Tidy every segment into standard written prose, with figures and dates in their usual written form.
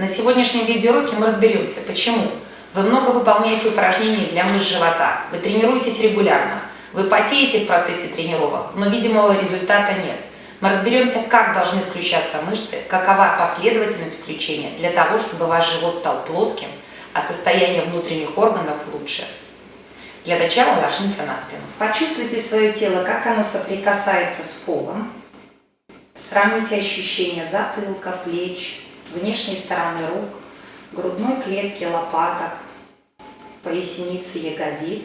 На сегодняшнем видеоуроке мы разберемся, почему вы много выполняете упражнений для мышц живота, вы тренируетесь регулярно, вы потеете в процессе тренировок, но видимого результата нет. Мы разберемся, как должны включаться мышцы, какова последовательность включения для того, чтобы ваш живот стал плоским, а состояние внутренних органов лучше. Для начала ложимся на спину. Почувствуйте свое тело, как оно соприкасается с полом. Сравните ощущения затылка, плеч, внешней стороны рук, грудной клетки, лопаток, поясницы, ягодиц,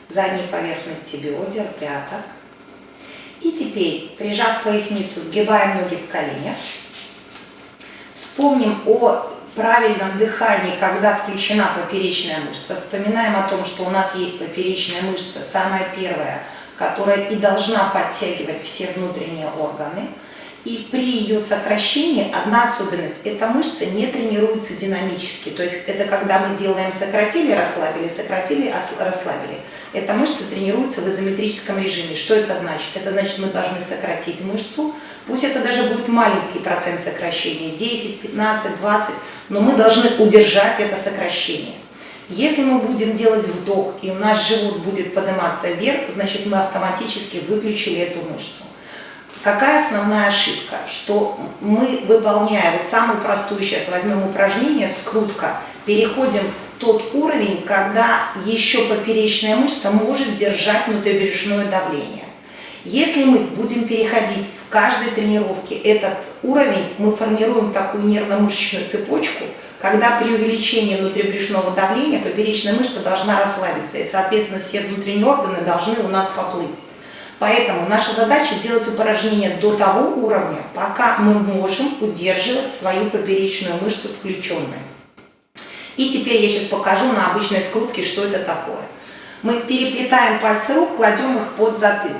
задней поверхности бедер, пяток. И теперь, прижав поясницу, сгибаем ноги в коленях. Вспомним о правильном дыхании, когда включена поперечная мышца. Вспоминаем о том, что у нас есть поперечная мышца, самая первая, которая и должна подтягивать все внутренние органы. И при ее сокращении одна особенность – эта мышца не тренируется динамически. То есть это когда мы делаем сократили, расслабили, расслабили. Эта мышца тренируется в изометрическом режиме. Что это значит? Это значит, мы должны сократить мышцу. Пусть это даже будет маленький процент сокращения, 10, 15, 20, но мы должны удержать это сокращение. Если мы будем делать вдох, и у нас живот будет подниматься вверх, значит мы автоматически выключили эту мышцу. Какая основная ошибка? Что мы, выполняя вот самую простую, сейчас возьмем упражнение, скрутка, переходим в тот уровень, когда еще поперечная мышца может держать внутрибрюшное давление. Если мы будем переходить в каждой тренировке этот уровень, мы формируем такую нервно-мышечную цепочку, когда при увеличении внутрибрюшного давления поперечная мышца должна расслабиться, и, соответственно, все внутренние органы должны у нас поплыть. Поэтому наша задача делать упражнения до того уровня, пока мы можем удерживать свою поперечную мышцу включенной. И теперь я сейчас покажу на обычной скрутке, что это такое. Мы переплетаем пальцы рук, кладем их под затылок.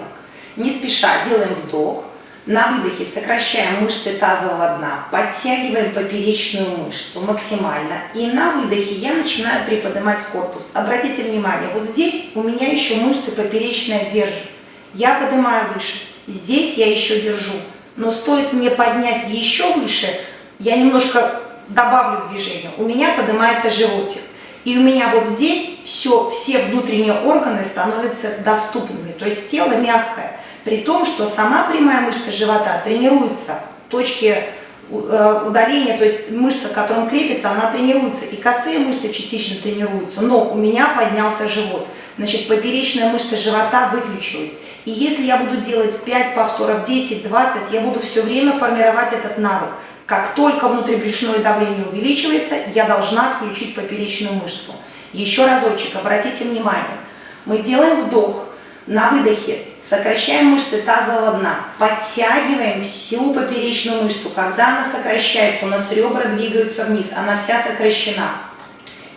Не спеша делаем вдох. На выдохе сокращаем мышцы тазового дна, подтягиваем поперечную мышцу максимально. И на выдохе я начинаю приподнимать корпус. Обратите внимание, вот здесь у меня еще мышцы поперечная держит. Я поднимаю выше, здесь я еще держу, но стоит мне поднять еще выше, я немножко добавлю движения, у меня поднимается животик. И у меня вот здесь все внутренние органы становятся доступными, то есть тело мягкое. При том, что сама прямая мышца живота тренируется, точки удаления, то есть мышца, к которой крепится, она тренируется, и косые мышцы частично тренируются, но у меня поднялся живот, значит поперечная мышца живота выключилась. И если я буду делать 5 повторов, 10, 20, я буду все время формировать этот навык. Как только внутрибрюшное давление увеличивается, я должна отключить поперечную мышцу. Еще разочек, обратите внимание. Мы делаем вдох, на выдохе сокращаем мышцы тазового дна, подтягиваем всю поперечную мышцу. Когда она сокращается, у нас ребра двигаются вниз, она вся сокращена.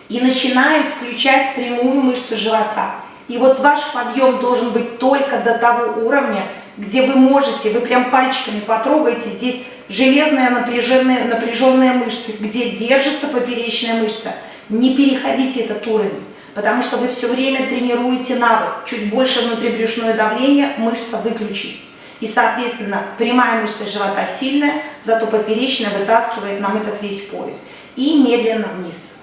И начинаем включать прямую мышцу живота. И вот ваш подъем должен быть только до того уровня, где вы можете, вы прям пальчиками потрогаете, здесь железные напряженные мышцы, где держится поперечная мышца. Не переходите этот уровень, потому что вы все время тренируете навык. Чуть больше внутрибрюшное давление, мышца выключить. И, соответственно, прямая мышца живота сильная, зато поперечная вытаскивает нам этот весь пояс. И медленно вниз.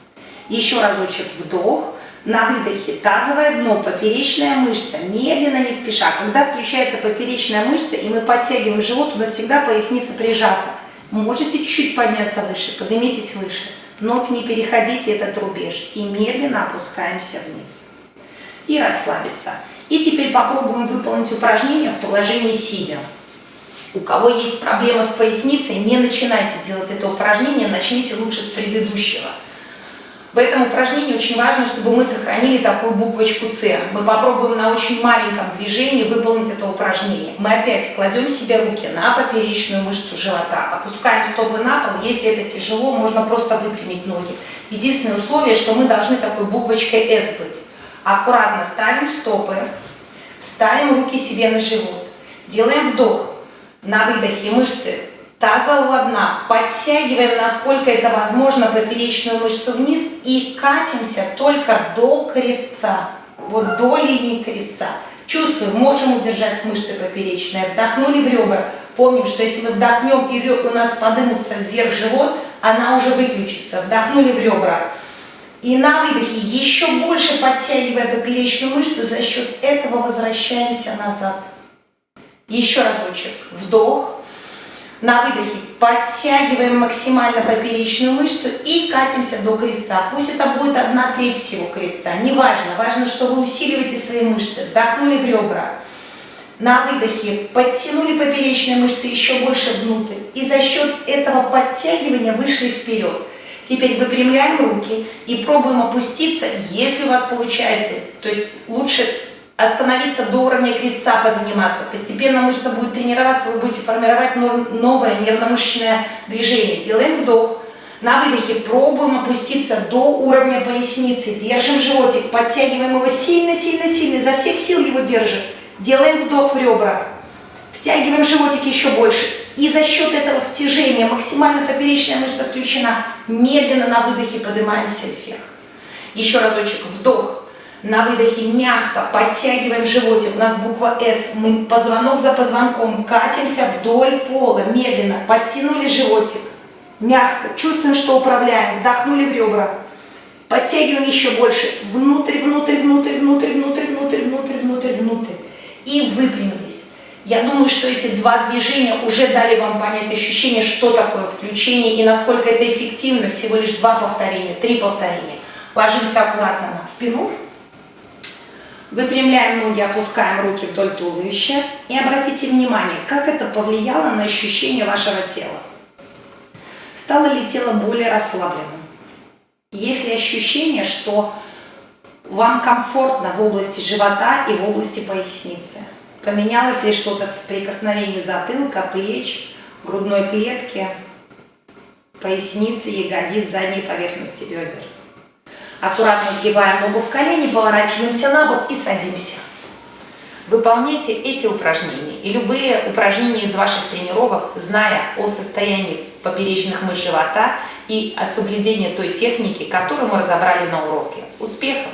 Еще разочек вдох. На выдохе тазовое дно, поперечная мышца, медленно, не спеша. Когда включается поперечная мышца и мы подтягиваем живот, у нас всегда поясница прижата. Можете чуть-чуть подняться выше, поднимитесь выше, но не переходите этот рубеж. И медленно опускаемся вниз. И расслабиться. И теперь попробуем выполнить упражнение в положении сидя. У кого есть проблема с поясницей, не начинайте делать это упражнение, начните лучше с предыдущего. В этом упражнении очень важно, чтобы мы сохранили такую буквочку С. Мы попробуем на очень маленьком движении выполнить это упражнение. Мы опять кладем себе руки на поперечную мышцу живота, опускаем стопы на пол. Если это тяжело, можно просто выпрямить ноги. Единственное условие, что мы должны такой буквочкой С быть. Аккуратно ставим стопы, ставим руки себе на живот, делаем вдох. На выдохе мышцы тазового дна, подтягиваем, насколько это возможно, поперечную мышцу вниз и катимся только до крестца, вот до линии крестца. Чувствуем, можем удержать мышцы поперечные, вдохнули в ребра. Помним, что если мы вдохнем и у нас поднимется вверх живот, она уже выключится. Вдохнули в ребра. И на выдохе еще больше подтягивая поперечную мышцу, за счет этого возвращаемся назад. Еще разочек. Вдох. На выдохе подтягиваем максимально поперечную мышцу и катимся до крестца. Пусть это будет 1/3 всего крестца. Не важно. Важно, что вы усиливаете свои мышцы. Вдохнули в ребра. На выдохе подтянули поперечные мышцы еще больше внутрь. И за счет этого подтягивания вышли вперед. Теперь выпрямляем руки и пробуем опуститься, если у вас получается. То есть лучше остановиться до уровня крестца, позаниматься. Постепенно мышца будет тренироваться, вы будете формировать новое нервно-мышечное движение. Делаем вдох. На выдохе пробуем опуститься до уровня поясницы. Держим животик, подтягиваем его сильно-сильно-сильно, изо всех сил его держим. Делаем вдох в ребра. Втягиваем животик еще больше. И за счет этого втяжения максимально поперечная мышца включена. Медленно на выдохе поднимаемся вверх. Еще разочек. Вдох. На выдохе мягко подтягиваем животик. У нас буква «С». Мы позвонок за позвонком катимся вдоль пола. Медленно подтянули животик. Мягко. Чувствуем, что управляем. Вдохнули в ребра. Подтягиваем еще больше. Внутрь, внутрь, внутрь, внутрь, внутрь, внутрь, внутрь, внутрь, внутрь. И выпрямились. Я думаю, что эти два движения уже дали вам понять ощущение, что такое включение и насколько это эффективно. Всего лишь 2 повторения, 3 повторения. Ложимся аккуратно на спину. Выпрямляем ноги, опускаем руки вдоль туловища. И обратите внимание, как это повлияло на ощущение вашего тела. Стало ли тело более расслабленным? Есть ли ощущение, что вам комфортно в области живота и в области поясницы? Поменялось ли что-то в соприкосновении затылка, плеч, грудной клетки, поясницы, ягодиц, задней поверхности бедер? Аккуратно сгибаем ногу в колени, поворачиваемся на бок и садимся. Выполняйте эти упражнения и любые упражнения из ваших тренировок, зная о состоянии поперечных мышц живота и о соблюдении той техники, которую мы разобрали на уроке. Успехов!